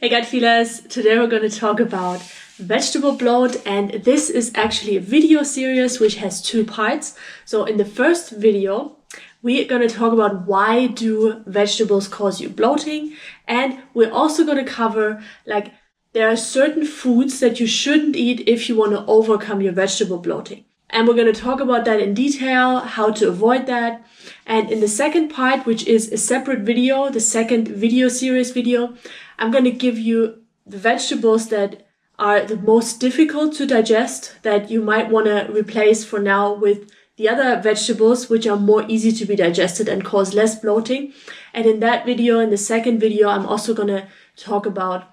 Hey gut feelers, today we're going to talk about vegetable bloat, and this is actually a video series which has two parts. So in the first video, we're going to talk about why do vegetables cause you bloating, and we're also going to cover there are certain foods that you shouldn't eat if you want to overcome your vegetable bloating. And we're going to talk about that in detail, how to avoid that. And in the second part, which is a separate video, the second video series video, I'm going to give you the vegetables that are the most difficult to digest that you might want to replace for now with the other vegetables which are more easy to be digested and cause less bloating. And in that video, in the second video, I'm also going to talk about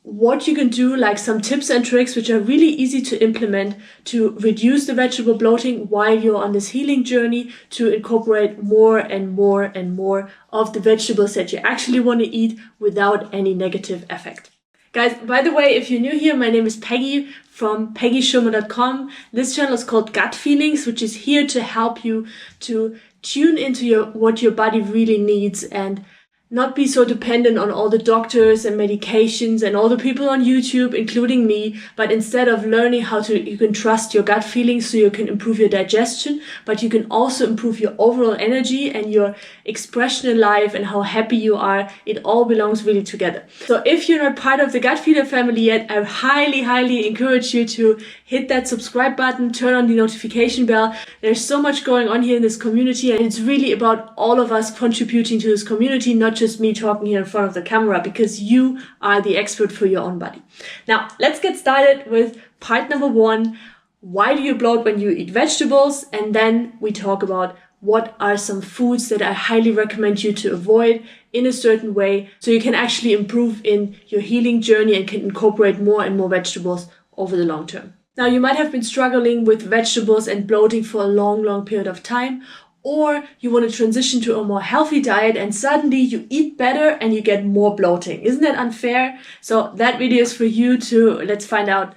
what you can do, like some tips and tricks which are really easy to implement to reduce the vegetable bloating while you're on this healing journey, to incorporate more and more and more of the vegetables that you actually want to eat without any negative effect. Guys, by the way, if you're new here, my name is Peggy from PeggySchirmer.com. This channel is called Gut Feelings, which is here to help you to tune into what your body really needs and not be so dependent on all the doctors and medications and all the people on YouTube, including me, but instead of learning you can trust your gut feelings so you can improve your digestion, but you can also improve your overall energy and your expression in life and how happy you are. It all belongs really together. So if you're not part of the Gut Feeler family yet, I highly encourage you to hit that subscribe button, turn on the notification bell. There's so much going on here in this community, and it's really about all of us contributing to this community, not just me talking here in front of the camera, because you are the expert for your own body. Now, let's get started with part number one. Why do you bloat when you eat vegetables? And then we talk about what are some foods that I highly recommend you to avoid in a certain way so you can actually improve in your healing journey and can incorporate more and more vegetables over the long term. Now, you might have been struggling with vegetables and bloating for a long period of time, or you want to transition to a more healthy diet and suddenly you eat better and you get more bloating. Isn't that unfair? So that video is for you too. Let's find out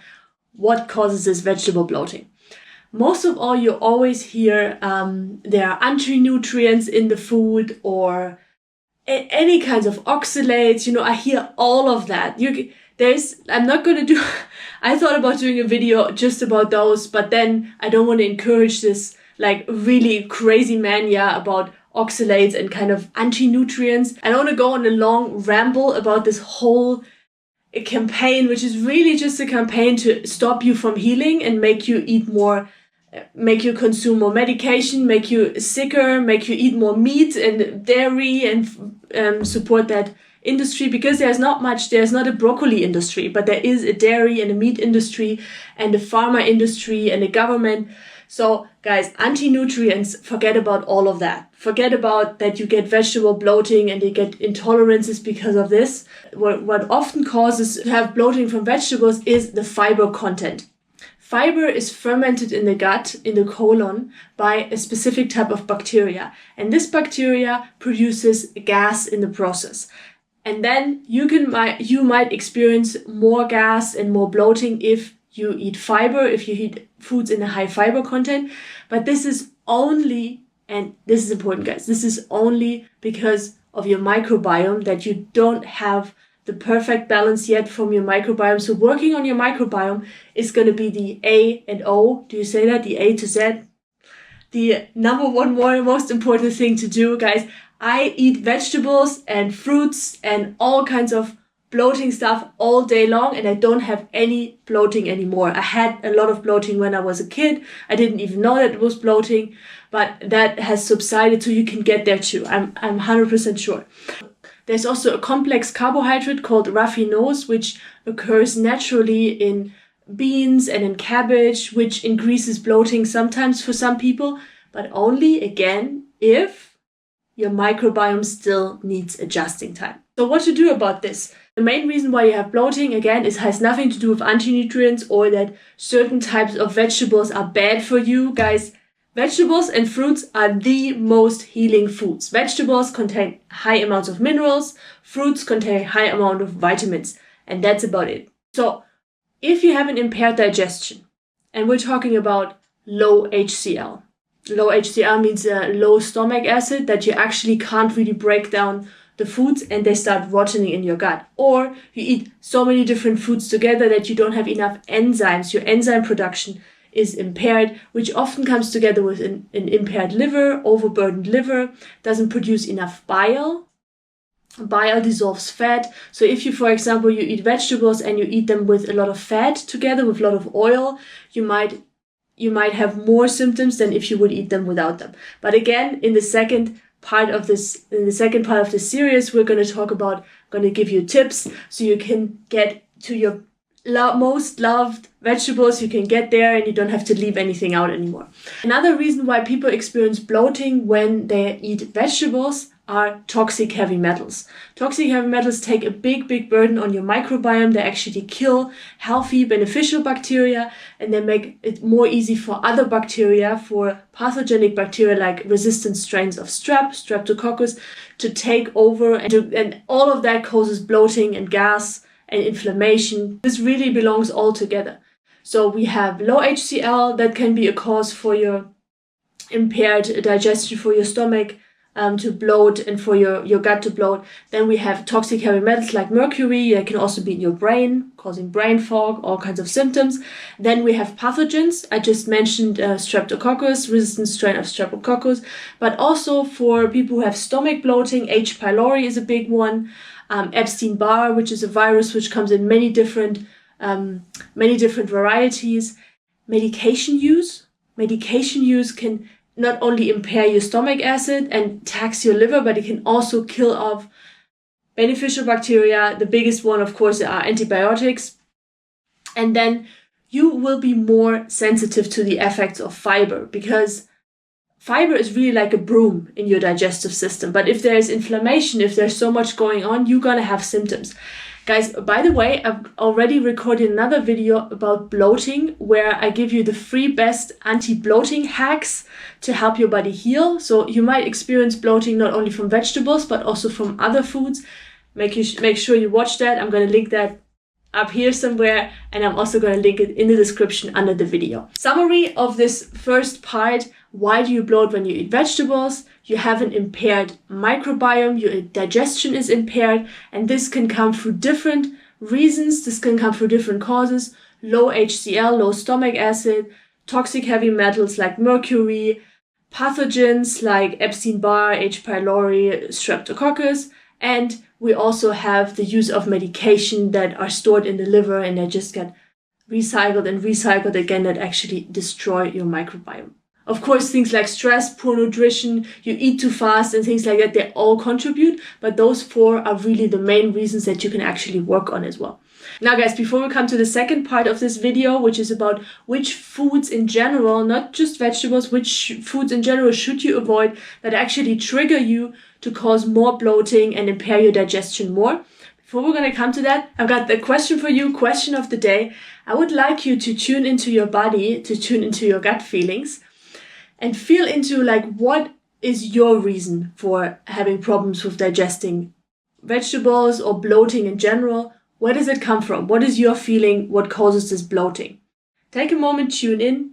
what causes this vegetable bloating. Most of all, you always hear there are anti-nutrients in the food or any kinds of oxalates. I hear all of that. I'm not going to do, I thought about doing a video just about those, but then I don't want to encourage this really crazy mania about oxalates and kind of anti-nutrients. I don't want to go on a long ramble about this whole campaign, which is really just a campaign to stop you from healing and make you eat more, make you consume more medication, make you sicker, make you eat more meat and dairy and support that industry, because there's not a broccoli industry, but there is a dairy and a meat industry and a pharma industry and a government. So guys, anti-nutrients, forget about all of that. Forget about that you get vegetable bloating and you get intolerances because of this. What often causes to have bloating from vegetables is the fiber content. Fiber is fermented in the gut, in the colon, by a specific type of bacteria. And this bacteria produces gas in the process. And then you might experience more gas and more bloating if you eat fiber, if you eat foods in a high fiber content. But this is only, and this is important guys, this is only because of your microbiome, that you don't have the perfect balance yet from your microbiome. So working on your microbiome is going to be the A and O. Do you say that? The A to Z? The number one most important thing to do, guys. I eat vegetables and fruits and all kinds of bloating stuff all day long, and I don't have any bloating anymore. I had a lot of bloating when I was a kid. I didn't even know that it was bloating, but that has subsided, so you can get there too. I'm 100% sure. There's also a complex carbohydrate called raffinose, which occurs naturally in beans and in cabbage, which increases bloating sometimes for some people, but only, again, if your microbiome still needs adjusting time. So what to do about this? The main reason why you have bloating, again, has nothing to do with anti-nutrients or that certain types of vegetables are bad for you. Guys, vegetables and fruits are the most healing foods. Vegetables contain high amounts of minerals, fruits contain high amount of vitamins, and that's about it. So if you have an impaired digestion, and we're talking about low HCl means low stomach acid, that you actually can't really break down the foods and they start rotting in your gut. Or you eat so many different foods together that you don't have enough enzymes. Your enzyme production is impaired, which often comes together with an impaired liver, overburdened liver, doesn't produce enough bile. Bile dissolves fat. So if you, for example, you eat vegetables and you eat them with a lot of fat together, with a lot of oil, you might have more symptoms than if you would eat them without them. But again, in the second part of this series, we're going to give you tips so you can get to your most loved vegetables. You can get there and you don't have to leave anything out anymore. Another reason why people experience bloating when they eat vegetables are toxic heavy metals. Toxic heavy metals take a big burden on your microbiome. They actually kill healthy, beneficial bacteria, and they make it more easy for other bacteria, for pathogenic bacteria like resistant strains of streptococcus, to take over, and all of that causes bloating and gas and inflammation. This really belongs all together. So we have low HCl that can be a cause for your impaired digestion, for your stomach to bloat, and for your gut to bloat. Then we have toxic heavy metals like mercury that can also be in your brain, causing brain fog, all kinds of symptoms. Then we have pathogens. I just mentioned streptococcus, resistant strain of streptococcus, but also for people who have stomach bloating, H. pylori is a big one. Epstein-Barr, which is a virus which comes in many different varieties. Medication use can not only impair your stomach acid and tax your liver, but it can also kill off beneficial bacteria. The biggest one, of course, are antibiotics. And then you will be more sensitive to the effects of fiber, because fiber is really like a broom in your digestive system. But if there's inflammation, if there's so much going on, you're going to have symptoms. Guys, by the way, I've already recorded another video about bloating where I give you the 3 best anti-bloating hacks to help your body heal. So you might experience bloating not only from vegetables, but also from other foods. Make sure you watch that. I'm going to link that up here somewhere, and I'm also going to link it in the description under the video. Summary of this first part: why do you bloat when you eat vegetables? You have an impaired microbiome, your digestion is impaired, and this can come through different reasons. This can come through different causes: low HCl, low stomach acid, toxic heavy metals like mercury, pathogens like Epstein-Barr, H. pylori, streptococcus, and we also have the use of medication that are stored in the liver and they just get recycled and recycled again, that actually destroy your microbiome. Of course, things like stress, poor nutrition, you eat too fast and things like that, they all contribute, but those 4 are really the main reasons that you can actually work on as well. Now guys, before we come to the second part of this video, which is about which foods in general, not just vegetables, which foods in general should you avoid that actually trigger you to cause more bloating and impair your digestion more. Before we're going to come to that, I've got the question for you, question of the day. I would like you to tune into your body, to tune into your gut feelings, and feel into like, what is your reason for having problems with digesting vegetables or bloating in general? Where does it come from? What is your feeling? What causes this bloating? Take a moment, tune in.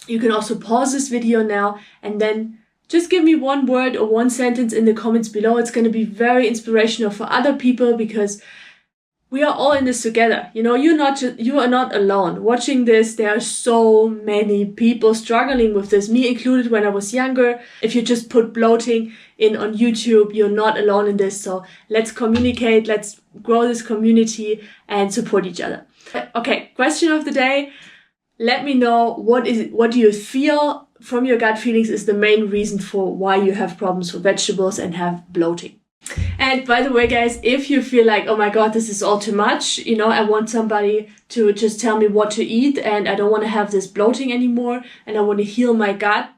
You can also pause this video now and then just give me one word or one sentence in the comments below. It's going to be very inspirational for other people, because we are all in this together. You know, you are not alone. Watching this, there are so many people struggling with this, me included when I was younger. If you just put bloating in on YouTube, you're not alone in this. So let's communicate, let's grow this community and support each other. Okay, question of the day. Let me know what do you feel from your gut feelings is the main reason for why you have problems with vegetables and have bloating. And by the way, guys, if you feel like, oh my God, this is all too much, you know, I want somebody to just tell me what to eat and I don't want to have this bloating anymore and I want to heal my gut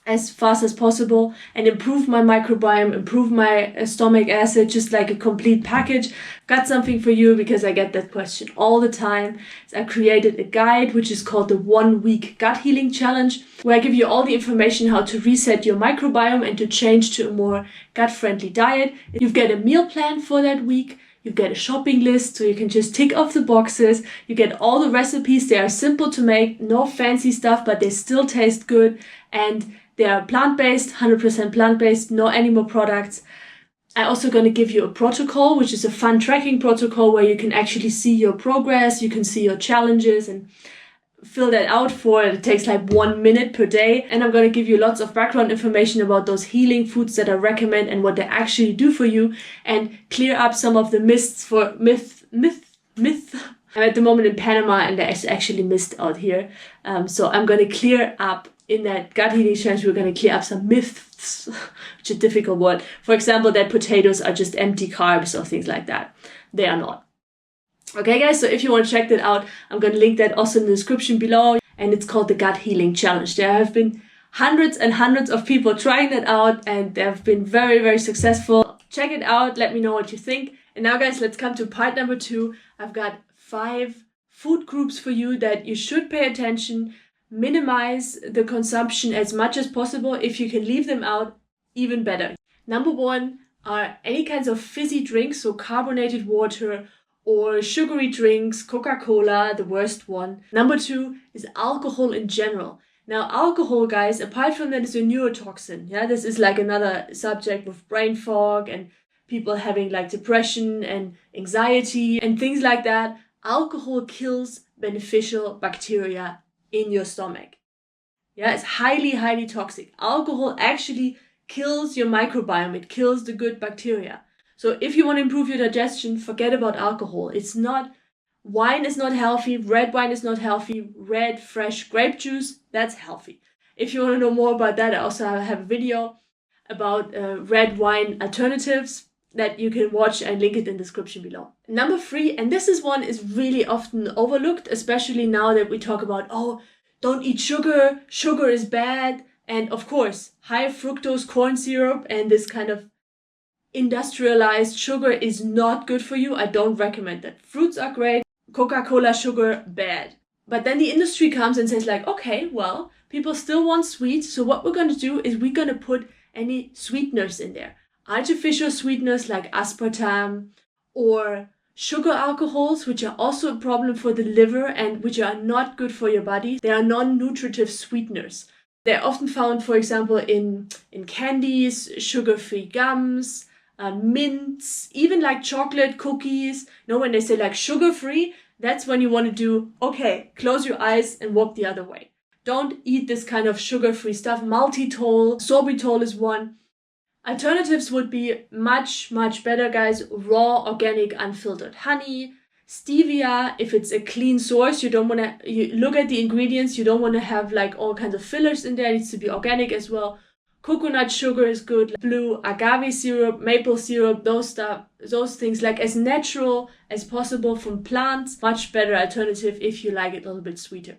as fast as possible and improve my microbiome, improve my stomach acid, just like a complete package, got something for you, because I get that question all the time. So I created a guide which is called the 1 week gut healing challenge, where I give you all the information how to reset your microbiome and to change to a more gut-friendly diet. You get a meal plan for that week. You get a shopping list so you can just tick off the boxes. You get all the recipes. They are simple to make, no fancy stuff, but they still taste good. And they are plant-based, 100% plant-based, no animal products. I'm also going to give you a protocol, which is a fun tracking protocol where you can actually see your progress, you can see your challenges and fill that out for it. It takes like 1 minute per day. And I'm going to give you lots of background information about those healing foods that I recommend and what they actually do for you, and clear up some of the myths. I'm at the moment in Panama and there's actually mist out here. So I'm going to clear up in that gut healing challenge. We're going to clear up some myths, which is a difficult word. For example, that potatoes are just empty carbs or things like that. They are not. Okay guys, so if you want to check that out, I'm going to link that also in the description below. And it's called the Gut Healing Challenge. There have been hundreds and hundreds of people trying that out and they have been very, very successful. Check it out. Let me know what you think. And now guys, let's come to part number 2. I've got 5 food groups for you that you should pay attention. Minimize the consumption as much as possible. If you can leave them out, even better. Number 1 are any kinds of fizzy drinks, so carbonated water or sugary drinks, Coca-Cola, the worst one. Number 2 is alcohol in general. Now, alcohol, guys, apart from that, is a neurotoxin. Yeah, this is like another subject with brain fog and people having like depression and anxiety and things like that. Alcohol kills beneficial bacteria in your stomach. Yeah, it's highly, highly toxic. Alcohol actually kills your microbiome. It kills the good bacteria. So if you want to improve your digestion, forget about alcohol. It's not, wine is not healthy, red wine is not healthy, red fresh grape juice, that's healthy. If you want to know more about that, I also have a video about red wine alternatives that you can watch and link it in the description below. Number 3, and this is really often overlooked, especially now that we talk about, oh, don't eat sugar, sugar is bad. And of course, high fructose corn syrup and this kind of industrialized sugar is not good for you. I don't recommend that. Fruits are great. Coca-Cola sugar, bad. But then the industry comes and says like, okay, well, people still want sweets. So what we're going to do is we're going to put any sweeteners in there. Artificial sweeteners like aspartame or sugar alcohols, which are also a problem for the liver and which are not good for your body. They are non-nutritive sweeteners. They're often found, for example, in candies, sugar-free gums, mints, even like chocolate, cookies. You know, when they say like sugar-free, that's when you want to do, okay, close your eyes and walk the other way. Don't eat this kind of sugar-free stuff. Maltitol, sorbitol is one. Alternatives would be much, much better, guys. Raw, organic, unfiltered honey, stevia, if it's a clean source. You don't want to, you look at the ingredients, you don't want to have like all kinds of fillers in there. It needs to be organic as well. Coconut sugar is good. Blue agave syrup, maple syrup, those things, like as natural as possible from plants. Much better alternative if you like it a little bit sweeter.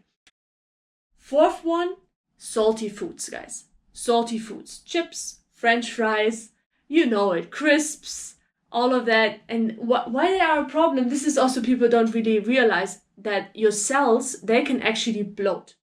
4th one, salty foods, guys. Salty foods, chips, French fries, you know it, crisps, all of that. And why they are a problem, this is also people don't really realize that your cells, they can actually bloat.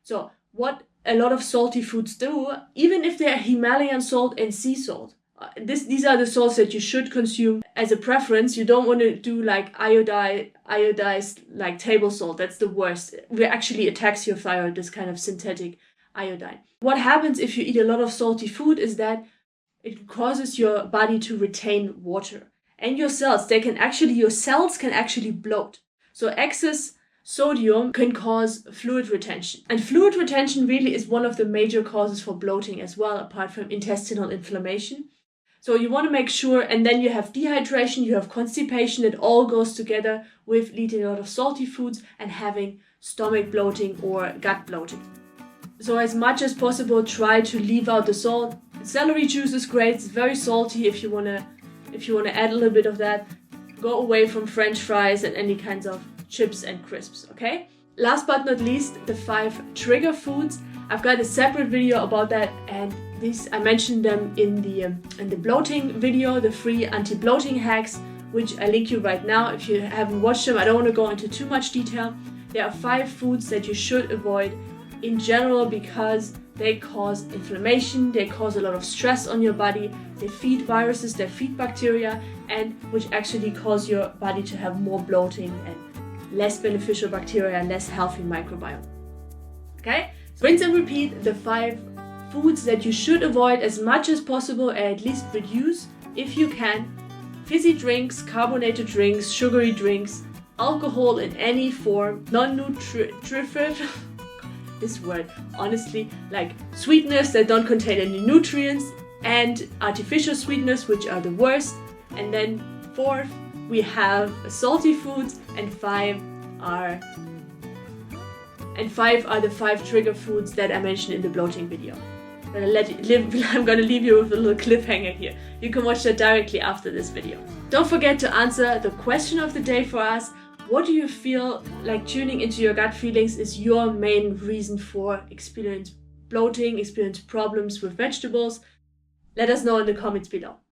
So what a lot of salty foods do, even if they are Himalayan salt and sea salt, these are the salts that you should consume as a preference. You don't want to do like iodized like table salt. That's the worst. It actually attacks your thyroid, this kind of synthetic iodine. What happens if you eat a lot of salty food is that it causes your body to retain water. And your cells, your cells can actually bloat. So excess sodium can cause fluid retention. And fluid retention really is one of the major causes for bloating as well, apart from intestinal inflammation. So you want to make sure, and then you have dehydration, you have constipation, it all goes together with eating a lot of salty foods and having stomach bloating or gut bloating. So as much as possible, try to leave out the salt. Celery juice is great, it's very salty. If you wanna add a little bit of that, go away from French fries and any kinds of chips and crisps, okay? Last but not least, the 5 trigger foods. I've got a separate video about that, and I mentioned them in the bloating video, the free anti-bloating hacks, which I link you right now. If you haven't watched them, I don't want to go into too much detail. There are 5 foods that you should avoid in general because they cause inflammation, they cause a lot of stress on your body, they feed viruses, they feed bacteria, and which actually cause your body to have more bloating and less beneficial bacteria and less healthy microbiome. Okay? Rinse and repeat the 5 foods that you should avoid as much as possible, and at least reduce if you can, fizzy drinks, carbonated drinks, sugary drinks, alcohol in any form, non-nutritive, this word, honestly, like sweeteners that don't contain any nutrients, and artificial sweeteners, which are the worst. And then fourth, we have salty foods, and five are the 5 trigger foods that I mentioned in the bloating video. I'm gonna leave you with a little cliffhanger here. You can watch that directly after this video. Don't forget to answer the question of the day for us. What do you feel like tuning into your gut feelings is your main reason for experience bloating, experience problems with vegetables? Let us know in the comments below.